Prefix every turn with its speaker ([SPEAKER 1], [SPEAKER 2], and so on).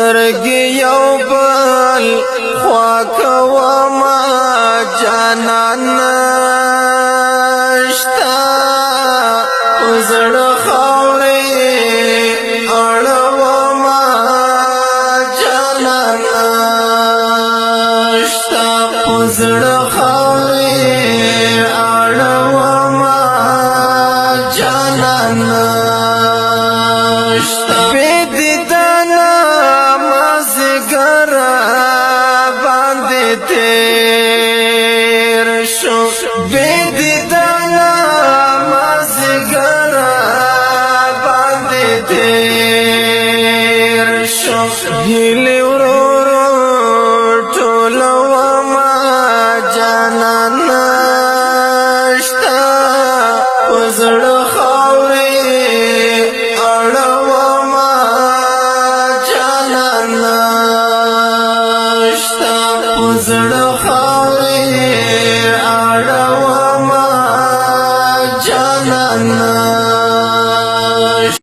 [SPEAKER 1] سترګې یو بل خوا کوما جانان نشتا زړه خاورې اړوما جانان نشتا زړه خاورې اړوما جانان نشتا تیر شو بیدیدانا مازگرا باندې تیر شو هیلی ورورو ټولو ما جانان نشتا پزړه خاورې اړو ما جانان نشتا پزړه خاورې اړو ما جانان